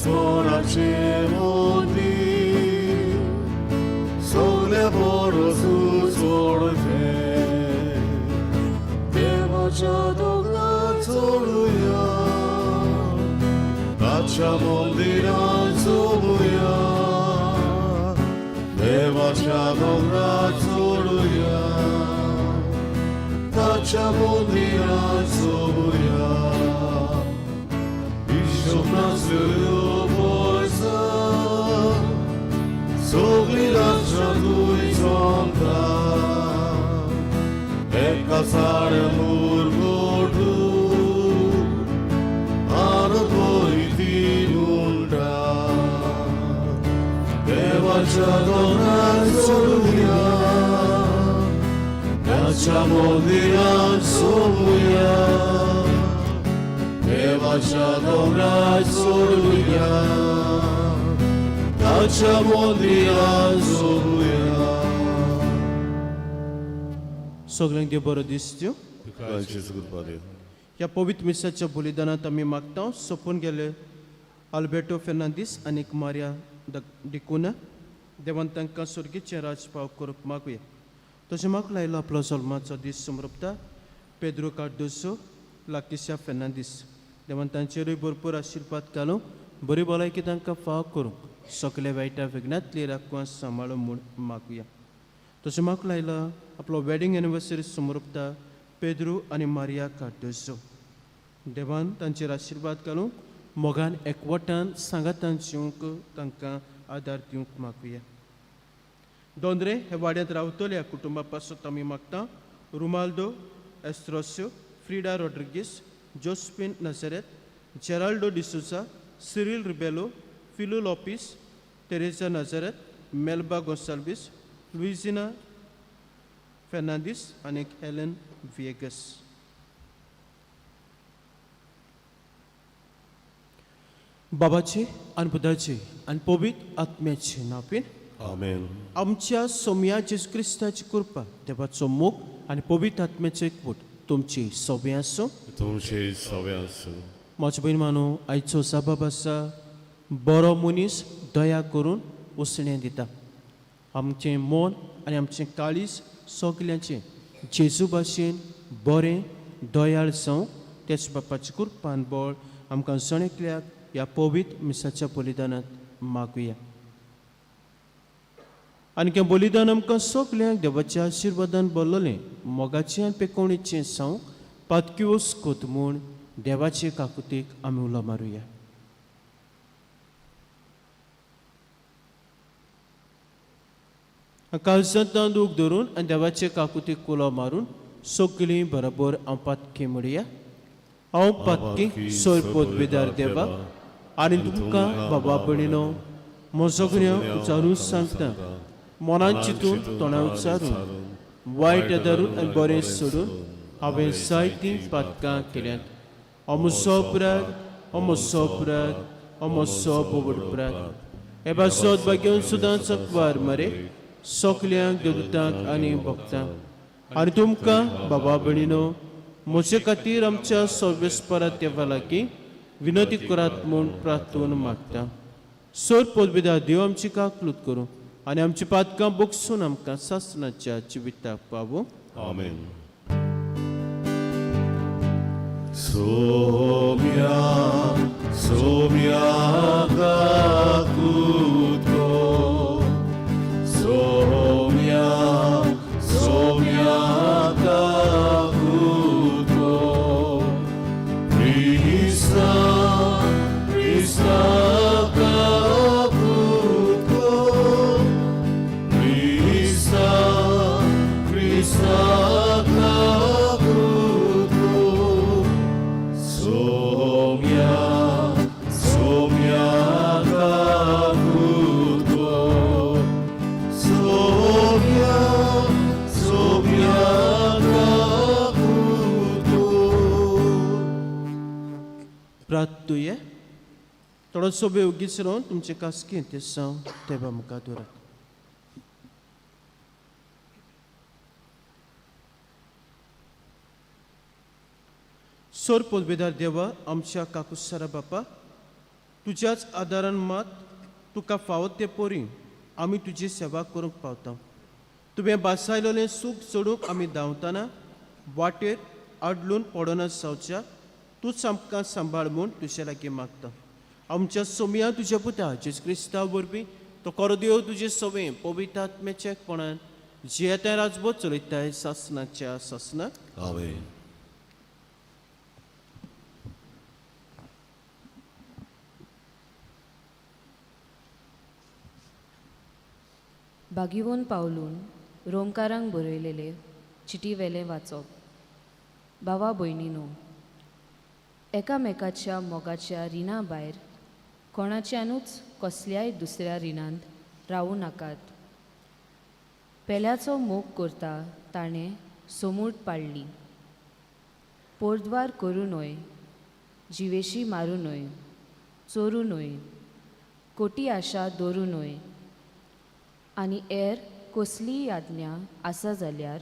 स्वराचे मोती सगळे बरोसू सोडते देवाच्या दोंगरात चढूया ताच्या मंदिरात चढूया देवाच्या दोंगरात चढूया ताच्या मंदिरात चढूया Nazyrio Boysa Sogli lascia lui zonta E casare murgodu Ano poi ti nunda Deva chadona soluya Dacha modira soluya Devacha dovraj soruya, Dacha modriya soruya. सगळ्यांक देव बरो दीस दिवं. Господи. ह्या पवित्र मिसाच्या बलिदानात आमी मागता सोपून गेले आल्बर्टो फेर्नांदीस आनी मारिया डिकुना देवान तांकां सुर्गेचें राजपाव करूंक मागुया. तशें म्हाका लायलो आपलो जल्माचो दीस समरपता पेद्रो कार्दोसो लाकिशा फेर्नांदीस देवान तांचेरूय भरपूर आशिर्वाद घालूं बरी भलायकी तांकां फाव करूंक सगळे वायटा विघ्नांतली राखवां सांबाळूं म्हूण मागुया. तशें म्हाका लायला आपलो वेडिंग एनिवर्सरी समरपता पेद्रू आनी मारिया कार्दोसो देवान तांचेर आशिर्वाद घालूं मोगान एकवटान सांगातान जिवंक तांकां आदार दिवंक मागुया. दोंदरे हे वाड्यांत रावतल्या कुटुंबा पासत आमी मागता रुमाल्डो एस्ट्रोसो फ्रिडा रॉड्रिगीस जोस्पिन नाझारेथ जेराल्डो डिसोजा सिरिल रिबेलो फिलो लॉपिस तेरेसा नाझारेथ मेल्बा गोन्साल्वीस लुइजिना फेर्नांदीस आनी हेलेन विएगस. बाबाचे आनी पुताचे आनी पवित्र आत्म्याचे नांवान Amen. आमच्या सोम्या जेजू क्रिस्ताची कृपा देवाचो मोग आनी पवित्र आत्म्याचो एकवट तुमची सोबे आसूं. तुमचे सवे आसूं. म्हजो बहीण मानू आयचो साबाब आसा बरो मनीस दया करून उसणें दिता. आमचें मन आनी आमचें काळीज सगल्यांचें जेजू भाशेन बरें दयाळ जावं तेच बापाची कृपान बळ आमकां सणेकल्याक ह्या पवित्र मिसाच्या बलिदानांत मागुया. आनी हें बलिदान आमकां सगल्यांक देवाच्या आशिर्वादान भरलेलें मोगाचें आनी पेकोवणेचें जावं पातकिवोस कोत म्हूण देवाचे काकुतीक आमी उलो मारुया. काळजांत तांदूळ धरून आनी देवाचे काकुतीक उलो मारून सगळीं बरोबर हांव पातकी म्हणुया. हांव पातकी सोय पोतबेदार देवा आनी तुमकां बाबा भयणीनो म्हजो गुन्यांव उचारून सांगता मनान चिंतून तोंडां उच्चारून वायट धरून आनी बरें सोडून हांवें जायतीं पातकां केल्यांत. हो म्हजो अपराध हो म्हजो अपराध हो म्हजो बोबड अपराध. हे भासोत भाग्यान सुद्दां वार मरे सगल्यांक देवदूतांक आनी भक्तांक आनी तुमकां बाबा भयणीनो म्हजे खातीर आमच्या सर्वेस्परा देवा लागीं विनंती करात म्हूण प्रार्थून मागता. सोर पोतबेदार देव आमची काकलूत करूं आनी आमची पातकां बोगसून आमकां सासणाच्या जिविताक पावूं. Amen. Somia, somia kakutko, somia, somia kakutko, Krista, Krista kakutko, Krista, Krista kakutko, somia, somia kakutko, somia, somia kakutko. प्रार्थूये थोडो सोबे उगीच रावन तुमचे कासकी ते सांव देवा मुखार दवरात. सोर पोतबेदार देवा आमच्या काकुसारा बापा तुज्याच आदारान मात तुका फावत ते पोरी आमी तुजी सेवा करूंक पावता. तुवें बासायलोलें सूख सोडूंक आमी धांवतना वाटेर आडलून पडोनच जावच्या तूंच आमकां सांबाळ म्हूण तुजे लागीं मागता. आमच्या सोमया तुज्या पुता जेजू क्रिस्ता वरवीं तो खरो देव तुजे सवे पवित्र आत्म्याच्या कोणान जी येता राजभोग चलयताय सासनाच्या सासनाक. आमेन. बागिवोन पावलून रोमकारांक बरयलेले चिटी वेले वाचप. भावा भयणीनो, एकामेकाच्या मोगाच्या रिणा भायर कोणाच्यानूच कसल्याय दुसऱ्या रिणांत रावूं नाकात. पेल्याचो मोग करता ताणें सोमूट पाडली. पोरद्वार करूं न्हय, जिवेशी मारूं न्हय, चोरूं न्हय, खोटी आशा दवरूं न्हय आनी हेर कसलीय आज्ञा आसा जाल्यार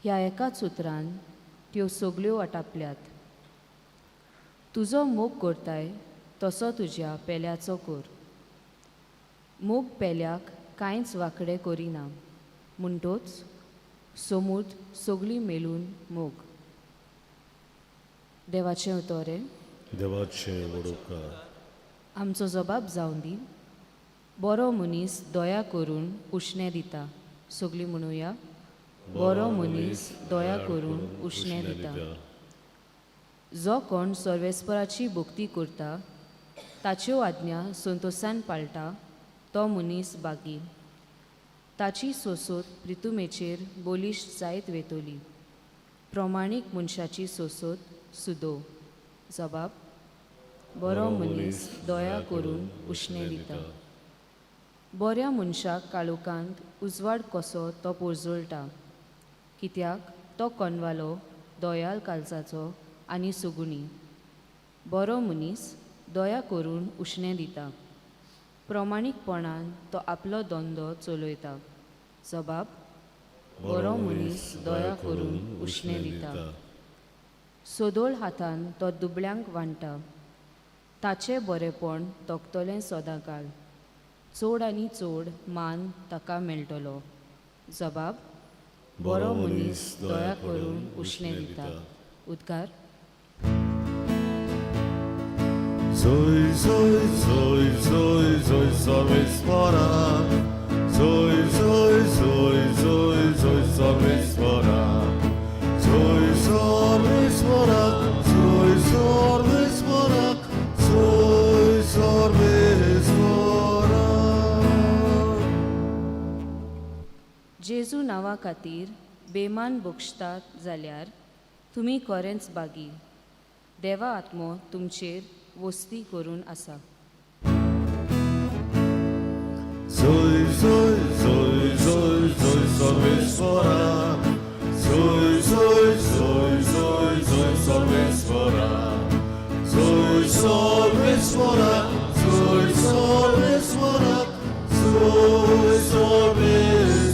ह्या एकाच उतरान त्यो सगल्यो आटापल्यात. तुजो मोग करताय तसो तुज्या पेल्याचो कर. मोग पेल्याक कांयच वांकडे करिना म्हणटोच सोमूट सगळीं मेलून मोग. देवाचें उतोरे. देवाचे वडोवकार. आमचो जबाब जावन दी. बरो मनीस दया करून उश्णें दिता. सगळीं म्हणुया, बरो मनीस दया करून उश्णें दिता. जो कोण सर्वेस्पराची भक्ती करता ताच्यो आज्ञा संतोशान पाळटा तो मनीस बागी. ताची सोसोत प्रितुमेचेर बोलिश्ट जायत वेतोली. प्रमाणीक मनशाची सोसोत सुदो. जबाब, बरो मनीस दया करून उश्णें दिता. बऱ्या मनशाक काळोखांत उजवाड कसो तो पोरजोळटा, कित्याक तो कोनवालो दोयाल काळजाचो आनी सुगुणी. बरो मनीस दया करून उश्णें दिता. प्रमाणीकपणान तो आपलो धंदो चलयता. जबाब, बरो मनीस दया करून उश्णें दिता. सोदोळ हातान तो दुबळ्यांक वांडटा. ताचें बरेपण तोखतलें सदांकाळ. चोड आनी चोड मान ताका मेळटलो. जबाब, बरो मनीस दया करून उश्णें दिता. उद्गार. Zoi, zoi, zoi, zoi, zoi, सर्वेस्परा. Zoi, zoi, zoi, zoi, zoi, सर्वेस्परा. Zoi, सर्वेस्परा. Zoi, सर्वेस्परा. Zoi, सर्वेस्परा. जेजू नांवा खातीर बेमान बक्षतात जाल्यार तुमी खरेंच बागी. देवा आत्मो तुमचेर वस्ती करून आसा. Zoi, zoi, zoi, zoi, zoi, सर्वेस्परा. Zoi, zoi, zoi, zoi, zoi, सर्वेस्परा. Zoi, सर्वेस्परा. Zoi, सर्वेस्परा. Zoi, सर्वेस्परा.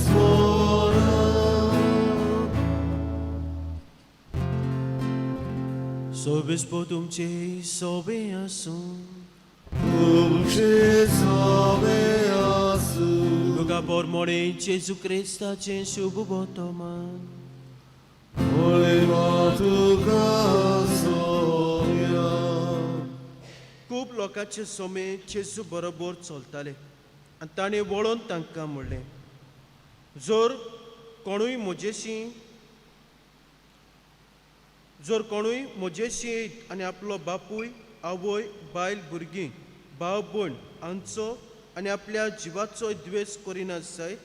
Sobespo तुमचे सोबे आसूं. तुमचे सोबे आसूं. तुका बोरमोडे जेजू क्रिस्ताचें शुभ वर्तमान. वळिमा तुका सोम्या. खूब लोकांचे सोमे जेजू बरोबर चलताले आनी ताणें वळोन तांकां म्हणलें, जर कोणूय म्हजेशी येयत आनी आपलो बापूय आवय बायल भुरगीं भाव भयण हांचो आनी आपल्या जिवाचो द्वेश करिना जायत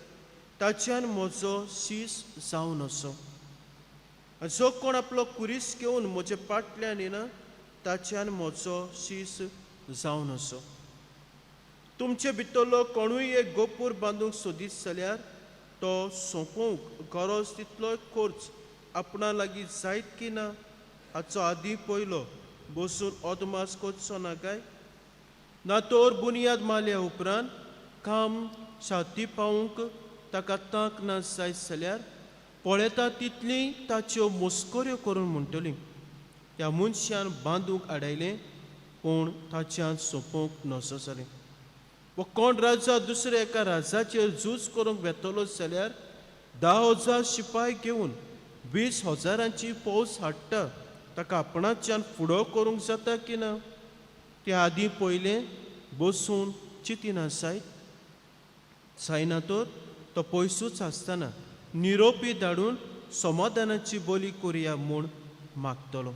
ताच्यान म्हजो शीस जावन असो. जो कोण आपलो कुरीस घेवन म्हजे फाटल्यान येना ताच्यान म्हजो शीस जावन असो. तुमचे भितरलो कोणूय एक गोपूर बांदूंक सोदीत जाल्यार तो सोंपोवंक गरज तितलोय खर्च आपणा लागीं जायत की ना हाचो आदीं पयलो बसून अदमास करचो ना काय. ना तर बुनियाद मारल्या उपरांत काम शाती पावूंक ताका तांक ना जायत जाल्यार पळयता तितली ताच्यो मस्कऱ्यो करून म्हणटली, ह्या मनशान बांदूंक आडायलें पूण ताच्यान सोंपूंक नसो जालें. व कोण राजा दुसऱ्या एका राजाचेर झूज करूंक वेतलो जाल्यार 10,000 शिपाय घेवन 20,000ची फौज हाडटा. ताका आपणाच्यान फुडो करूंक जाता की ना ते आदीं पयलें बसून चिंतिना जायना तर तो पयसूच आसतना निरोपी धाडून समाधानाची बोली करुया म्हूण मागतलो.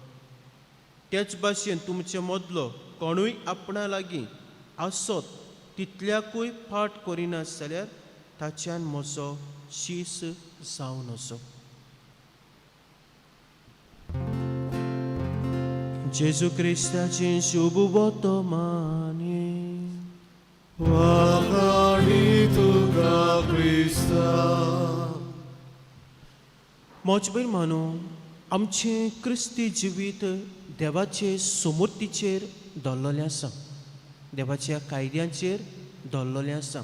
तेच भाशेन तुमचे मदलो कोणूय आपणा लागीं आसत तितल्याकूय फाट करिना जाल्यार ताच्यान म्हजो शीस जावन असो. जेजू क्रिस्ताची शुभ वर्तमानी वाखाणी तुका क्रिस्ता. मोजबीर मानू आमचें क्रिस्ती जिवीत देवाचे समृद्धीचेर दल्लोलें आसा, देवाच्या कायद्यांचेर दल्लोलें आसा.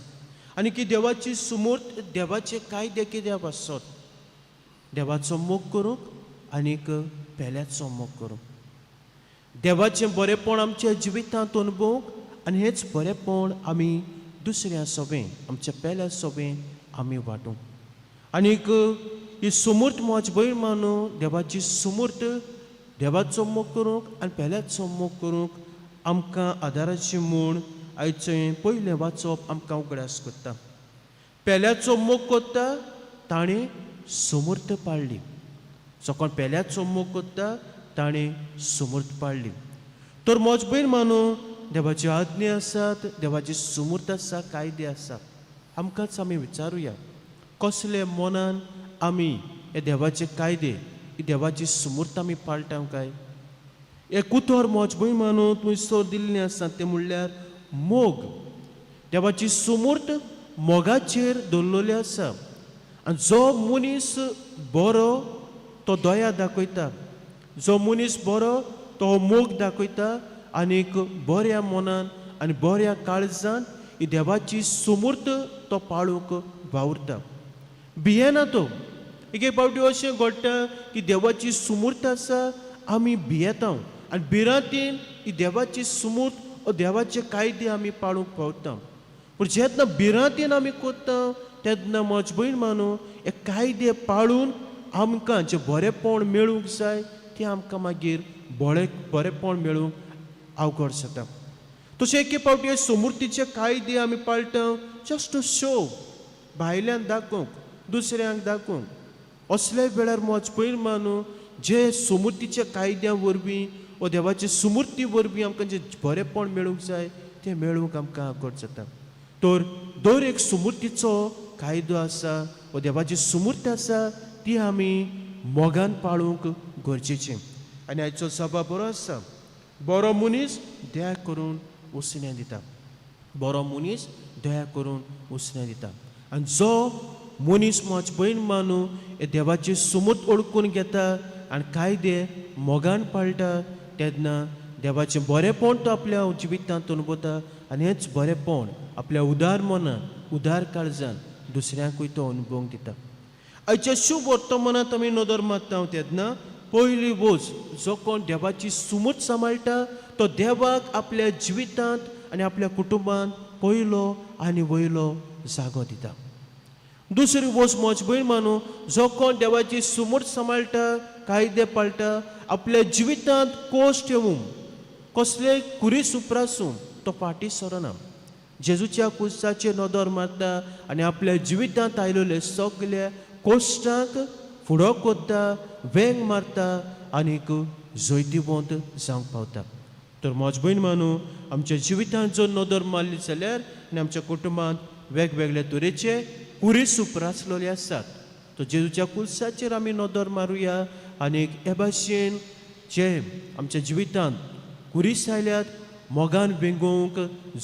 आनी की देवाची समूर्त देवाचे कायदे कित्याक आसत? देवाचो मोग करूंक आनीक पेल्याचो मोग करूंक. देवाचें बरेंपण आमच्या जिवितांत अनुभवूंक आनी हेच बरेंपण आमी दुसऱ्या सोबें आमच्या पेल्या सोबें आमी वांटूंक. आनीक ही समूर्त मोजबीर मानू देवाची समूर्त देवाचो मोग करूंक आनी पेल्याचो मोग करूंक आमकां आदाराचें म्हूण आयचें पयलें वाचप आमकां उगडास करता. पेल्याचो मोग करता ताणें समूर्त पाळली. जो कोण पेल्याचो मोग करता ताणें समूर्त पाळली. तर मोजबीर मानू देवाची आज्ञा आसात, देवाची समूर्त आसा, कायदे आसा. आमकांच आमी विचारुया कसले मनान आमी हे देवाचे कायदे ही देवाची समूर्त आमी पाळटा काय. एक उतर मोजबीर मानू थंयसर दिल्लें आसा तें म्हणल्यार मोग. देवाची समूर्त मोगाचेर दवरलेली आसा. आनी जो मनीस बरो तो दया दाखयता, जो मनीस बरो तो मोग दाखयता आनीक बऱ्या मनान आनी बऱ्या काळजान ही देवाची समूर्त तो पाळूंक वावुरता. भियेना तो. एक एक फावटी अशें घडटा की देवाची समूर्त आसा आमी भियेता आनी भिरांतीन ही देवाची समूर्त देवाचे कायदे आमी पाळूंक पावता. पूण जेन्ना भिरांतीन आमी करता तेन्ना मजबूर मानू हे कायदे पाळून आमकां जें बरेंपण मेळूंक जाय तें आमकां मागीर बरेंपण मेळूंक अवघड जाता. तशें एक फावटी हे समृद्धीचे कायदे आमी पाळटा जस्ट टू शो, भायल्यान दाखोवंक, दुसऱ्यांक दाखोवंक. असल्या वेळार मजबूर मानू जे समृद्धीच्या कायद्या वरवीं वा देवाचे समृद्धी वरवीं आमकां जें बरेंपण मेळूंक जाय तें मेळूंक आमकां अवघड जाता. तर दर एक समृद्धीचो कायदो आसा वा देवाची समृद्धी आसा ती आमी मोगान पाळूंक गरजेचें. आनी आयचो सभा बरो आसा. बरो मनीस दया करून उसण्या दिता. बरो मनीस दया करून उसण्या दिता. आनी जो मनीस मजबूर मानू हे देवाची समृद्ध ओळखून घेता आनी कायदे मोगान पाळटा तेन्ना देवाचें बरेंपण तो आपल्या जिवितांत अनुभवता आनी हेंच बरेंपण आपल्या उदार मनान उदार काळजान दुसऱ्यांकूय तो अनुभवूंक दिता. आयच्या शुभ वर्तमानांत आमी नदर मारता तेन्ना पयली वोज जो कोण देवाची समृद्ध सांबाळटा तो देवाक आपल्या जिवितांत आनी आपल्या कुटुंबांत पयलो आनी वयलो जागो दिता. दुसरी वोज मजबूर मानू जो कोण देवाची समृद्ध सांबाळटा, कायदे पाळटा, आपल्या जिवितांत कोश ठेवूंक कसले कुरीस उपरासूं तो फाटीं सरना. जेजूच्या कुसाचेर नदर मारता आनी आपल्या जिवितांत आयिल्ले सगल्या कोश्टांक फुडो कोत्ता, वेंग मारता आनीक जैतिवंत जावंक पावता. तर मजबूर मानू आमच्या जिवितांत जर नदर मारली जाल्यार आनी आमच्या कुटुंबांत वेगवेगळ्या तरेचे कुरीस उपरासलेले आसात. तो जेजूच्या कुसाचेर आमी नदर मारुया आनीक हे भाशेन जे आमच्या जिवितांत कुरीस आयल्यात मोगान वेंगोवंक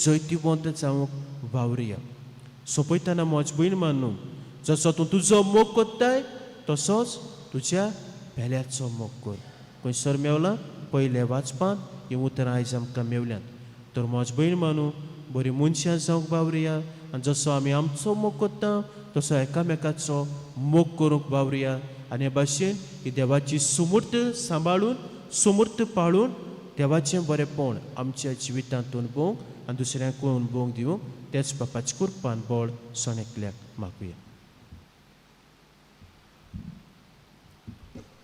जैतिवंत जावंक वावरुया. सोंपयतना मजबूर मानू जसो तूं तुजो मोग कोत्ताय तसोच तुज्या पेल्याचो मोग कर. खंयसर मेवलां पयले वाचपांत ही उतरां आयज आमकां मेवल्यात. तर मजबूर मानू बरी मनशां जावंक वावरुया आनी जसो आमी आमचो मोग कोत्ता तसो एकामेकाचो मोग करूंक वावरुया. आनी हे भाशेन ही देवाची समृद्ध सांबाळून समृद्ध पाळून देवाचें बरेंपण आमच्या जिवितांतून अनुभवंक आनी दुसऱ्यांकूय अनुभवंक दिवंक तेच बापाचे कृपान बळ सण एकल्याक मागुया.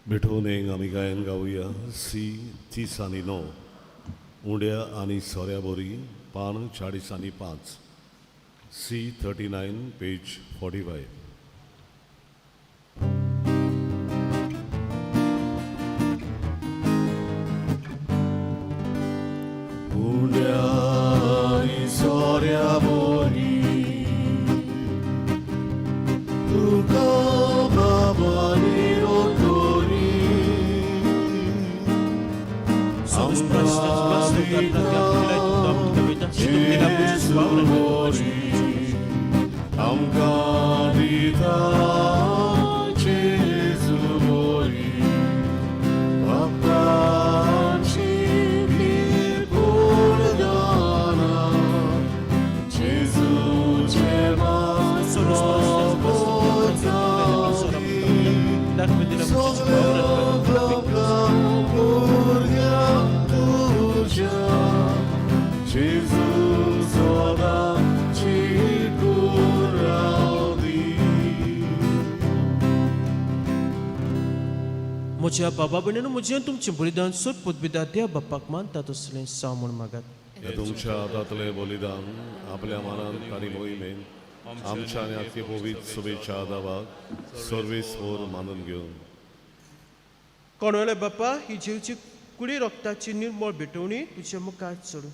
मिठोनेक आमी गायन गावया सी 30 आनी 9 उंड्या आनी सोऱ्या बोरी पान 40 आनी 5 सी 39 पेज 45. उंड्या आनी सोऱ्या बोरी तुका बाबानी म्हज्या बाबा भयणीनो म्हजें तुमचें बलिदान सोद पुतबिदा त्या बापाक मानतात असलें साव म्हूण मागात. हे तुमच्या हातांतलें बलिदान आपल्या मानांत आनी मोहिमेन आमच्या आनी आख्खे पवित्र शुभेच्छा दावाक सर्वेस्वर मानून घेवन कोणवेले बापा ही जीवची कुडी रक्ताची निर्मळ भेटवणी तुजे मुखार चडूं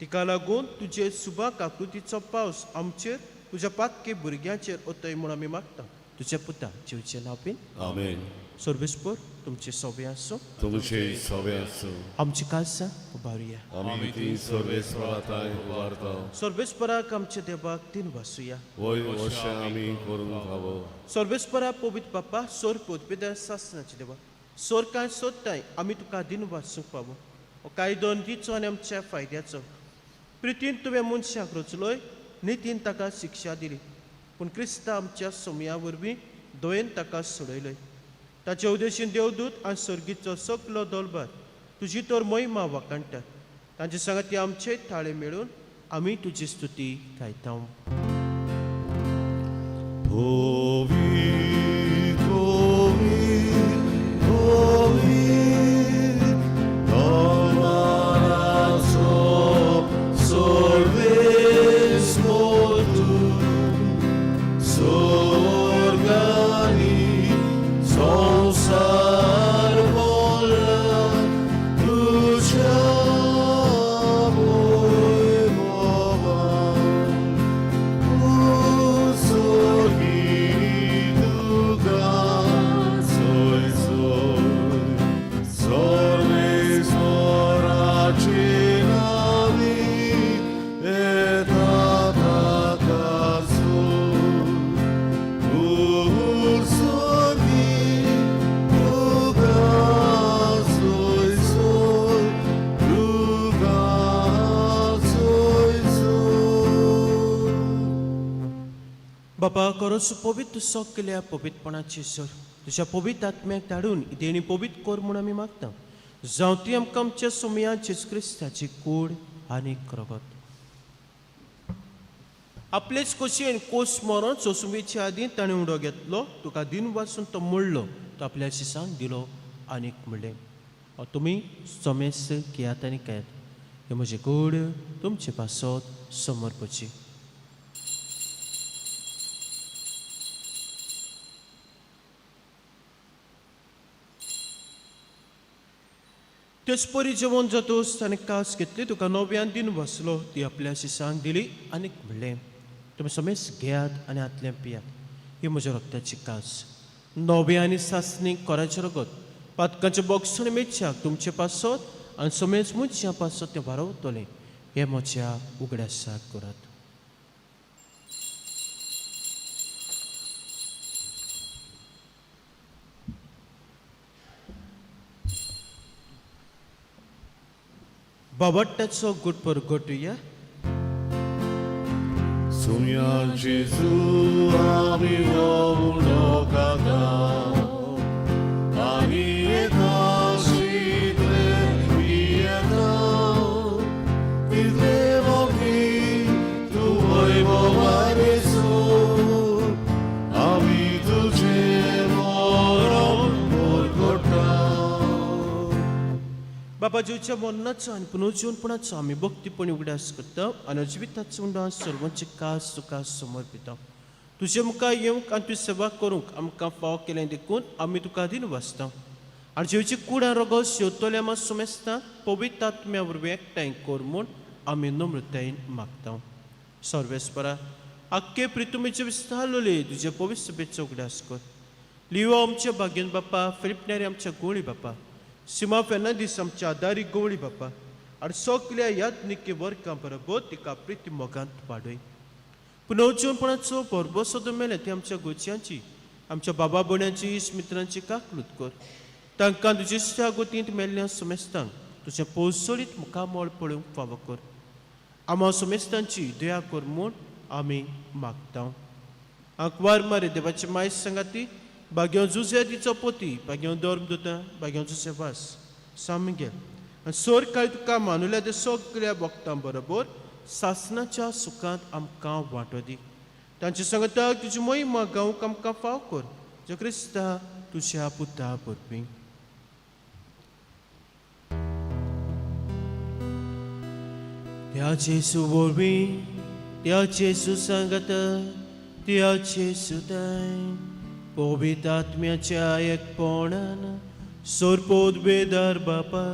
तिका लागून तुजे सुबाक आकृतीचो पावस आमचेर तुज्या पाक्के भुरग्यांचेर ओतय म्हूण आमी मागता. तुज्या पुता जीवचे लावपीन आमेन. सर्वेस्पर तुमचे सवे आसूं तुमचे सवे आसूं. आमची काळजां उबारुया. आमी ती सर्वेस्वराताय उबारता. सर्वेस्पराक आमच्या देवाक तीन वासुया. वय अशें आमी करूंक फावो. सर्वेस्परा पवित्र बापा सोर पोतपेदार सासनाचे देवा सोर कांय सोदताय आमी तुका दिन वाचूंक पावो. हो कायदो दिचो आनी आमच्या फायद्याचो. प्रितीन तुवें मनशाक रचलोय नितीन ताका शिक्षा दिली पूण क्रिस्ता आमच्या सोमया वरवीं दोयेन ताका सोडयलय. ताचे उद्देशीन देवदूत आनी सर्गीचो सगलो दलबार तुजी तर महिमा वाकाणटात. तांचे सांगाती आमचे थाळे मेळून आमी तुजी स्तुती गायता. बापा खरोच पवित्र सोक केल्या पवित्रपणाची सर तुज्या पवित्र आत्म्याक धाडून देणी पवित्र कोर म्हूण आमी मागता. जावं ती आमकां आमच्या सोमया जेजू क्रिस्ताची कूड आनी रगत आपलेच खोशयेन कोस मरण सोसुमेच्या आदीं ताणें उडो घेतलो तुका दिन वाचून तो मोडलो तो आपल्या शिसांक दिलो आनीक म्हणलें तुमी सोमेस घेयात आनी खायात. हे म्हजे कूड तुमचे पासत समर्पची. तेच परी जेवण जातोच ताणें कास घेतली तुका नव्यान दिन वाचलो ती आपल्या शिसांक दिली आनीक म्हणलें तुमी समेस घेयात आनी आतलें पियात. ही म्हज्या रक्ताची कास नवे आनी सासणीक कोराचें रगत पातकांच्या बोगसण मेच्याक तुमचे पासत आनी समेज मुच्या पासत तें वारवतलें. हे म्हज्या उगड्यासाक करात. बाबट्टाचो गुटपर घोटुया. सुम्या जेजू आमी उडोकाता आनी येता शीतले येता बाबा जीवच्या मरणाचो आनी पुनर्जीवनपणाचो आमी भक्तीपणी उगडास करता आनी अजिविताचो उंडा सर्वांचे कास तुका समर्पिता. तुजे मुखार येवंक आनी तुजी सेवा करूंक आमकां फाव केलें देखून आमी तुका आदीन वाचता आनी जेवची कूड आनी रगत शेवतले आमी सुमेस्ता पवित्र आत्म्या वरवीं एकठांय कर म्हूण आमी नम्रतायेन मागता. सर्वेस्परा आख्खे प्रितुमेचे विस्तारलोले तुजे पवित्र सभेचो उगडास कर. लिओ आमच्या भाग्यन बापा, फिलिप नेरी आमच्या गोळी बापा, सिमा फेर्नांदीस आमच्या आदारी गोळी बापा आनी सगल्या याज्ञिके वर्गां बरोबर तिका प्रिती मोगांत वाडय. पुनर्जीवनपणाचो बरोबर सोदो मेले ती आमच्या गोंयच्यांची, आमच्या बाबा भयणांची, इश्ट मित्रांची काकलूत कर. तांकां तुजे शागोतींत मेल्ल्या सुमेस्तांक तुजें पोसळीत मुखामोळ पळोवंक फावो कर. आमा सुमेस्तांची दया कर म्हूण आमी मागता. आंकवार मारे देवाचे माय सांगाती भाग्यो जुजे तिचो पोती, भाग्यो धर्मदूता, भाग्यो जुसेवास सामगेल आनी सोर कांय तुका मानुल्या ते सगळ्या भक्तां बरोबर सासनाच्या सुखांत आमकां वांटो दी. तांचे सांगताक तुजी महिमा गावंक आमकां फाव कर. जो क्रिस्ता तुज्या पुता परबी. त्या जेसू वरवीं, त्या जेसू सांगत, त्या जेसू दाय पवित्र आत्म्याच्या एकपणान सोरपोद बेदार बापा,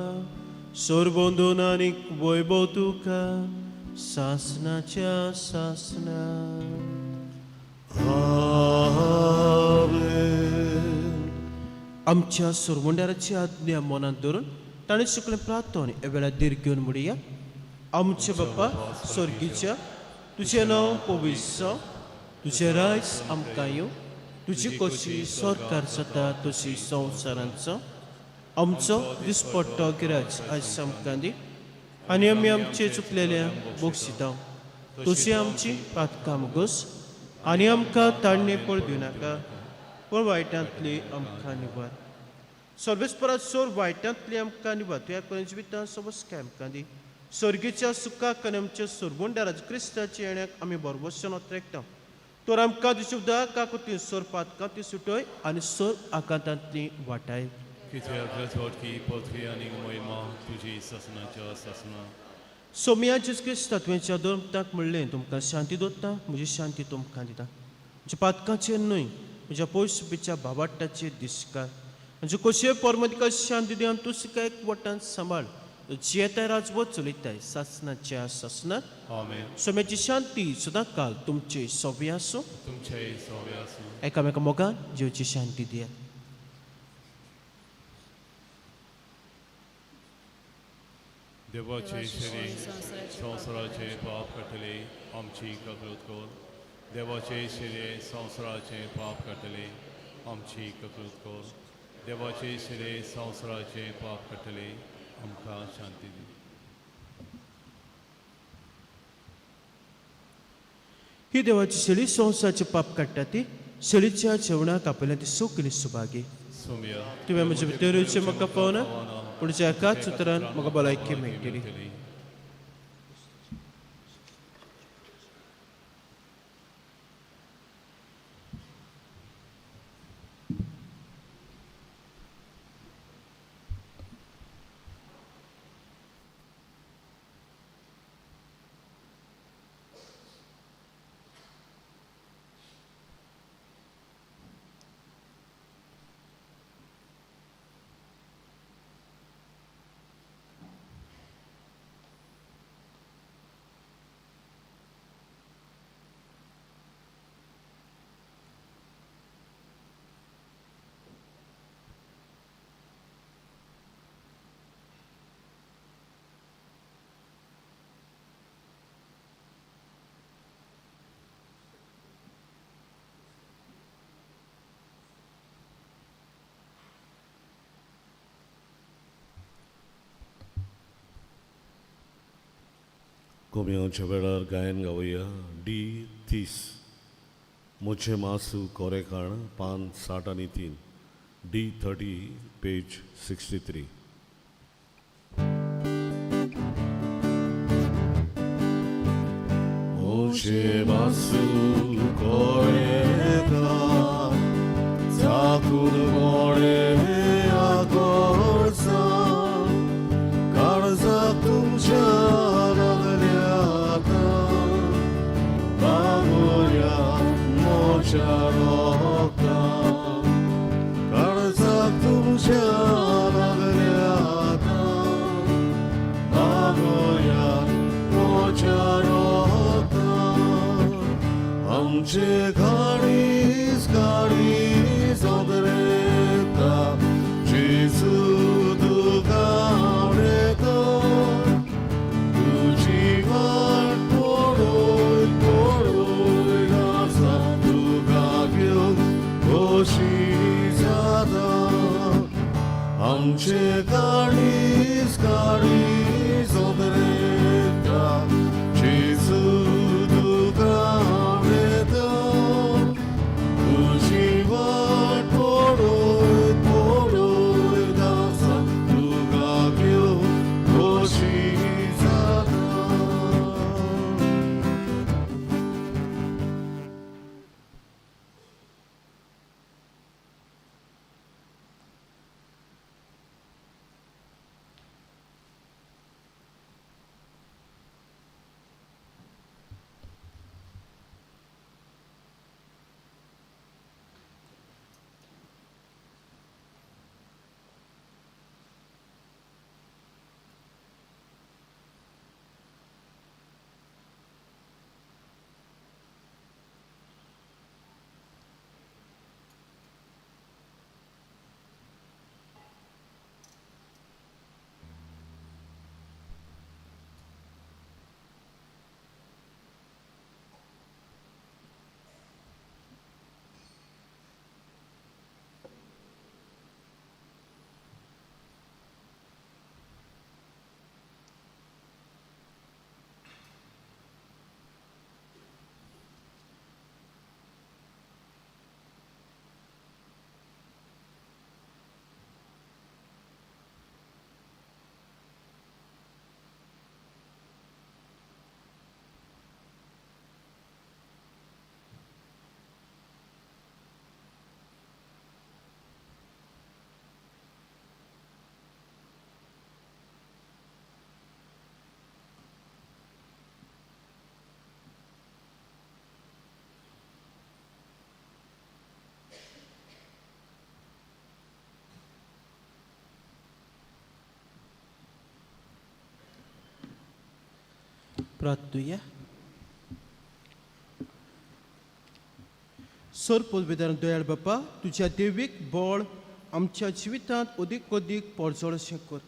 सोरबोंदून आनीक वैभव तुका सासनाच्या सासनांत. आमच्या सोरवंडाराची आज्ञा मनांत धरून ताणें शिकलें प्रार्थना ह्या वेळार दीर घेवन म्हणया. आमचे बापा स्वर्गीच्या, तुजें नांव पवित्र जावं, तुजें रायज आमकां येवं, तुजी कशी सरकार जाता तशी संवसारांचो. आमचो दिसपट्टो गिराज आयज आमकां दी आनी आमी आमचे चुकलेल्या बोगसिता. तशी आमची पातकां मुगोस आनी आमकां ताळणे पळ दिवं नाका, पूण वायटांतली आमकां निवार. सर्वेस्परात सोर वायटांतली आमकां निवार. तुया करून जिवितां सबस्काय आमकां दी. सर्गीच्या सुखाक आनी आमच्या सोरवंडाराच्या क्रिस्ताच्या येण्याक आमी बरोबरच्यान ओतरेकता. तर आमकां तुजी उदक काकुती सोर पातकांतली सुटय आनी सोर आकांतांतली वाटाय. की पृथ्वी आनी महिमा तुजी ससनाच्या ससना. सोम्या जेस क्रिस्ता तुवेंच्या धर्मताक म्हणलें तुमकां शांती दवरता, म्हजी शांती तुमकां दिता. म्हज्या पातकांचेर न्हय, म्हज्या पयसुबीच्या भावाटाचेर दिसकार. म्हणजे कशे परमतिका शांती दिवन तूं सिका एक वटान सांबाळ. जियेताय राजवट चलयताय सासनाच्या सासनांत. आमेन. सोम्याची शांती सदां काल तुमचे सोबी आसूं. तुमचे सव्या आसूं. एकामेका मोगान जिवची शांती दियात. देवाचे शरीर संवसाराचे पाप काटले आमची ककरूत कर. देवाचे शरीर संवसाराचे पाप काटले आमची ककरूत कर. देवाचे शरीर संवसाराचे पाप काटले आमकां शांती दी. ही देवाची शेळी संवसाराचे पाप काडटा ती शेळीच्या जेवणाक आपल्या ती सगळी सुभागी. सोम्या तुवें म्हजे भितर येवचें म्हाका पावना, पूण ज्या एकाच उतरान म्हाका भलायकी मेळटली. कोमयाच्या वेळार गायन गावया. D30 मुझे मासू कोरेकाण पान 60 आणि 3. D30 page 63. मुझे मासू कोरेकाण जाकून मोडे आगोसा विचारता आमचे गाडीस ओदरेता जेजू तुका आवडेता तुझी वाट पळोय आसा तुका घेवन खोशी जाता आमचे गाडीस ओदरेता जेजू तुका आवडेता तुझी वाट पळोय आसा तुका घेवन खोशी जाता. प्रार्थूया. सर पदवीदार दयाळ बापा, तुझ्या देवीक बळ आमच्या जिवितांत अदीक पडजळशें कर.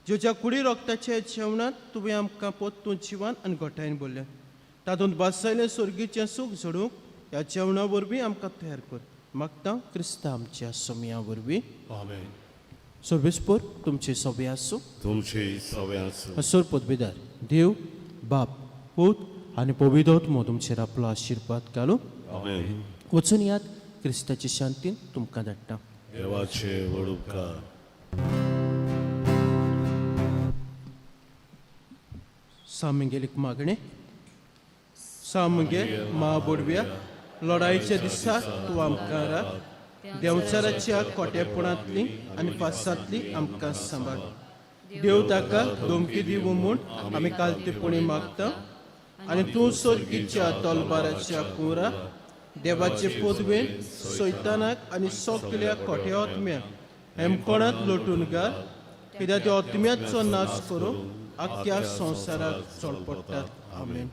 ज्या कुडी रोगताच्या जेवणांत तुवें आमकां पोत्तून जिवान आनी घोटायेन भरलें, तातूंत बासायलें स्वर्गीचें सूख झडूंक ह्या जेवणा वरवीं आमकां तयार कर. मागता क्रिस्ता आमच्या सोमया वरवीं. आमेन. सर्वेस्पर तुमचे सवे आसूं. तुमचे सवे आसूं. सर पदवीदार देव बाप पूत आनी पवित्र आत्मो तुमचेर आपलो आशिर्वाद घालूं. आमेन. वचून यात क्रिस्ताची शांतीन तुमकां धाडटा. देवाचे व्हड उपकार. सामंगेलीक मागणे. सामंगेल महाबोडव्या लढाईच्या दिसाक तूं आमकां राख. देंवचाराच्या कोटेपणांतली आनी पासांतली आमकां सांबाळ. देव ताका धमकी दिवं म्हूण आमी कालतेपणी मागता आनी तूं सर्गीच्या तलबाराच्या कुंरा देवाचे पदवेन सैतानाक आनी सगल्या खोट्या आत्म्याक हेमकोणांत लोटून घाल, कित्याक त्या आत्म्याचो नाश करूंक आख्या संवसाराक चडपडटात. आमेन.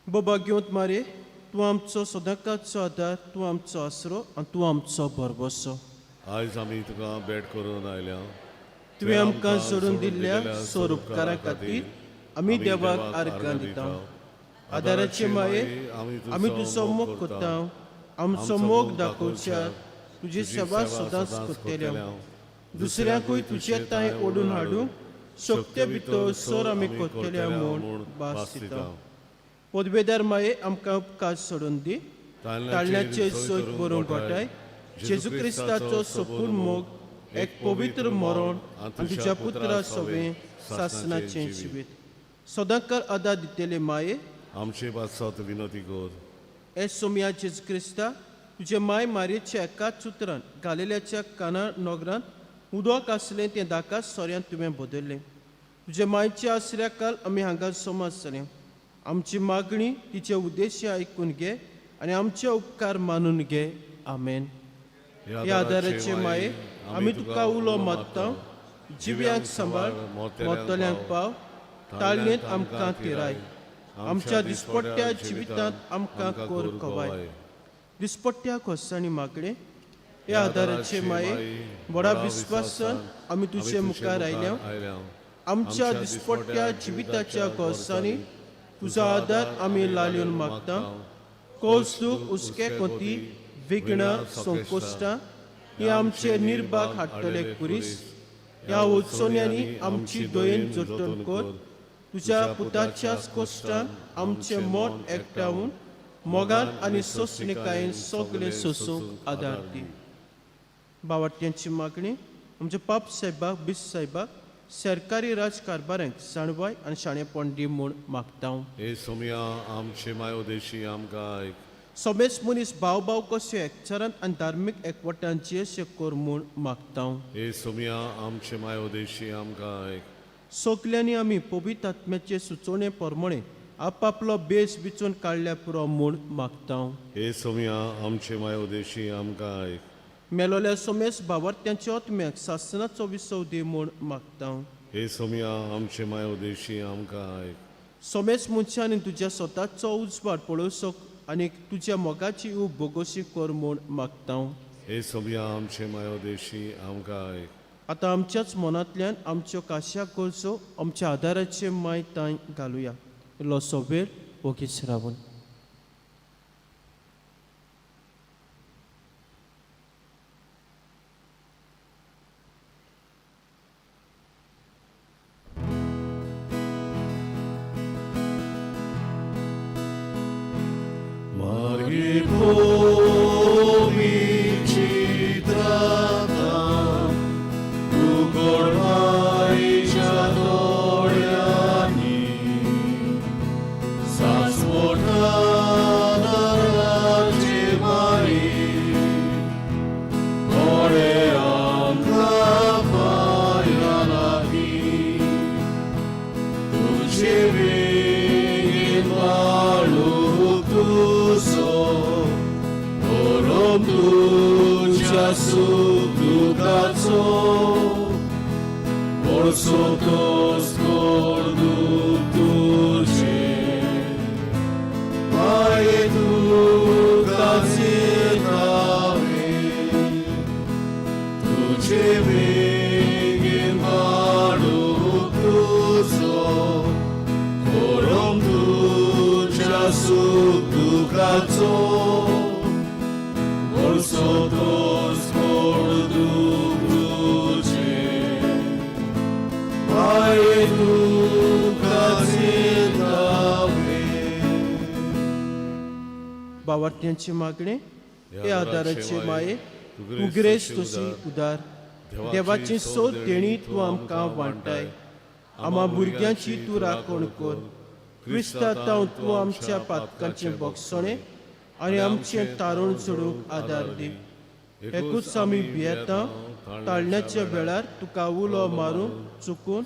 Boba Gyont Mare, तूं आमचो सदांकाळचो आदार, तूं आमचो आसरो आनी तूं आमचो भरवंसो. आयज आमी तुका भेट करून आयल्या. तुवें आमकां सोडून दिल्ल्या सोर उपकारा खातीर आमी देवाक आर्गां दिता. आदाराचे माये आमी तुजो मोग कोत्ता. आमचो मोग दाखोवच्या तुजी सेवा सदांच कोत्तेल्या. दुसऱ्यांकूय तुजे ताय ओडून हाडूंक शक्ती भितर सोर आमी कोत्तेल्या म्हूण भास दिता. पदवेदार माये आमकां उपकार सोडून दी. ताळण्याचे सोय बरोवंक घोटाय. जेजू क्रिस्ताचो सोपून मोग एक पवित्र मरण आनी तुज्या पुत्रा सवें सासणाचें जिवीत. सदांकाळ आदार दितेले माये आमचे पासत विनंती कर. हे सोम्या जेजू क्रिस्ता तुजे माय मारयेच्या एकाच उतरान गालिल्याच्या काना नोगरांत उदक आसलें तें दाकास सोऱ्यान तुवें बदल्लें. तुजे मायच्या आसऱ्या काल आमी हांगा समजले. आमची मागणी तिचे उद्देश आयकून घे आनी आमचे उपकार मानून घे. आमेन. ह्या आदाराचे माये आमी तुका उलो मागता. जिव्यांक सांबाळ, मोतल्यांक पाव, ताळयेंत आमकां तिराय. आमच्या दिसपट्ट्या जिवितांत आमकां कोर कवाय. दिसपट्ट्या खोसांनी मागणे ह्या आदाराचे माये व्हडा विस्वासान आमी तुजे मुखार आयल्या. आमच्या दिसपट्ट्या जिविताच्या खोसांनी तुजो आदार आमी लालून मागता. कोस दूख, उस्के कोती, विघ्नां, संकोश्टां ही आमचे निर्भाग हाडटले कुरीस. ह्या उत्सवण्यांनी आमची दोयेन जोडटोल कर. तुज्या पुताच्याच कोश्टान आमचे मोठ एकठांवून मोगान आनी सोंसणिकायेन सगळें सोसूंक आदार दी. बावट्यांची मागणी आमच्या पाप साहेबाक, बीस साहेबाक, सरकारी राजकारभारांक जाणवाय आनी शाणेपण दी म्हूण मागता. हे सोम्या आमचे मायो देशी आमकां आयक. समेस मनीस भाव भाव कशे एकचारांत आनी धार्मीक एकवटान जियेशे कर म्हूण मागता. हे सोम्या आमचे मायो देशी आमकां आयक. सगल्यांनी आमी पवित्र आत्म्याचे सुचोवणे प्रमाणे आपापलो बेस विचून काडल्या पुरो म्हूण मागता. हे सोम्या आमचे मायो देशी आमकां आयक. मेलोल्या सोमेस भावार्थ्यांच्या आत्म्याक सासणाचो विसव दी म्हूण मागता. हे सोम्या आमचे मायो देशी आमकां आयक. सोमेस मनशांनी तुज्या स्वताचो उजवाड पळोवसोक आनी तुज्या मोगाची ऊब बोगोशी कर म्हूण मागता. हे सोम्या आमचे मायो देशी आमकां आयक. आतां आमच्याच मनांतल्यान आमच्यो काश्या गरजो आमच्या आदाराचे माय तांय घालुया. इल्लोसो वेळ ओगीच रावन. भावार्थ्यांची मागणी हे आदाराचे माये तूं ग्रेस तुसी उदार. देवाची सोद देणी तूं आमकां वांटाय. आम्हा भुरग्यांची तूं राखण कर. क्रिस्ता तांव तूं आमच्या पातकांचें बोगसणें आनी आमचें तारण सोडूंक आदार दी. एकूच आमी भियेता. ताळण्याच्या वेळार तुका उलो मारून चुकून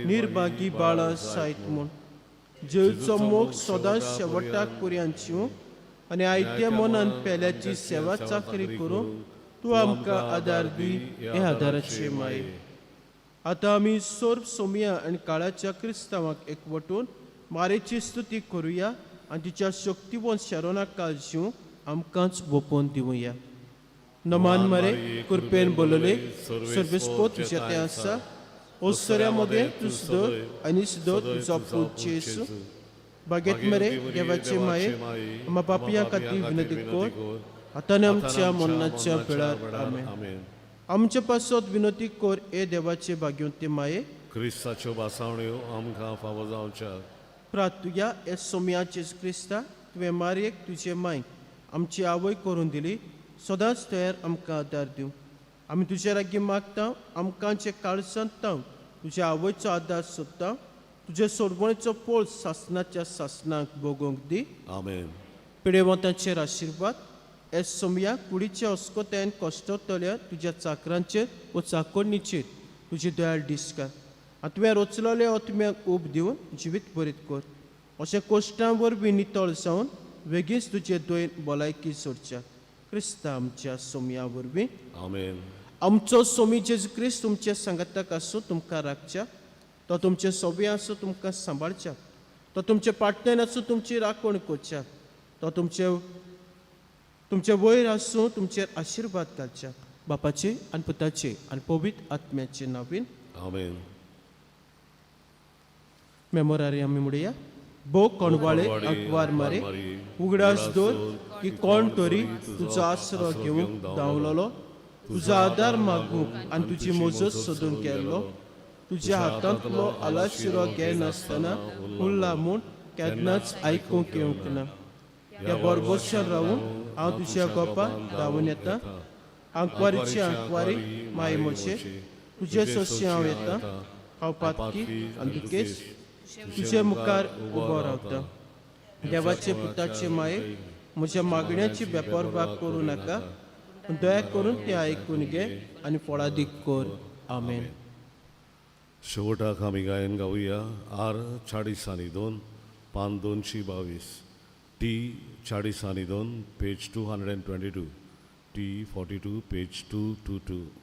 निर्भागी बाळां सायत म्हूण. जेवचो मोग सदांच शेवटाक पर्यांत आनी आयत्या मनान पेल्याची सेवा चाकरी करूंक तूं आमकां आदार दी. हे आदाराचे माये. आतां आमी सोर सोम्या आनी काळाच्या क्रिस्तांवाक एकवटून मारेची स्तुती करुया आनी तुज्या शक्तीवंत शारोनाक काळजीव आमकांच ओपोवन दिवया. नमान मरे कृपेन बोलले सर्वेस्पो तुजे ते आसा ओसऱ्या मध्ये तू सुदो आनी सुदो तुजो पूत जेसू बागेत मरे देवाचे माये आम्हा पापियां खातीर विनंती कर आतां आमच्या मरणाच्या वेळार आमेन. आमच्या पासत विनंती कर ए देवाचे भाग्यवंते माये क्रिस्ताच्यो बासावण्यो आमकां फावो जावच्या. प्रार्थुया ए सोम्याचे क्रिस्ता तुवें मारयेक तुजे मांयक आमची आवय करून दिली सदांच तयार आमकां आदार दिवं. आमी तुजे लागीं मागता आमकां जे काळजांत तुज्या आवयचो आदार सोदता तुजे सोडवणेचो पोळ सासनाच्या सासनाक भोगोंक दी. आमेन. पिडेवंतांचेर आशिर्वाद ए सोम्या कुडीच्या अस्कोत्यान कश्टतल्या तुज्या चाकरांचेर व चाकोणीचेर तुजी दयाळ दिसकार. तुवें रचलेल्या आत्म्याक ऊब दिवन जिवीत बरीत कर. अशें कश्टां वरवीं नितळ जावन बेगीच तुजे दोयन भलायकी सोडच्या. क्रिस्ता आमच्या सोम्या वरवीं आमेन. आमचो सोमी जेजू क्रिस्त तुमच्या संगताक आसूं तुमकां राखच्या. तो तुमचे सोबे आसूं तुमकां सांबाळच्या. तो तुमच्या पाटण्यान आसूं तुमची राखण करच्या. तो तुमचे वयर आसूं तुमचेर आशिर्वाद घालच्या. बापाचे आनी पुताचे आनी पवित्र आत्म्याचे नांवान आमेन. मेमोरारी आमी म्हणया. भो कोणवाळे आंकवार मारे उगडास दोर की कोण तरी तुजो आसरो घेवंक धांवलोलो तुजो आदार मागूंक आनी तुजी मजत सोदून गेल्लो तुज्या हातांतलो आलाशिरो घे नासतना उरला म्हूण केन्नाच आयकूंक येवंक ना. ह्या बरबोशान रावून हांव तुज्या गोपान धांवून येता. आंकवारीची आंकवारी माय म्हजे तुजे सोशी हांव येता. हांव पातकी आनी दुखेस्त तुजे मुखार उबो रावता. देवाचे पुताचे माये म्हज्या मागण्याची बेपरवाह करूं नाका पूण दया करून ते आयकून घे आनी फळादीक कर. आमेन. शेवटाक आमी गायन गावया. आर 42 पान 222 टी 42 पेज 222 टी 42 पेज 222.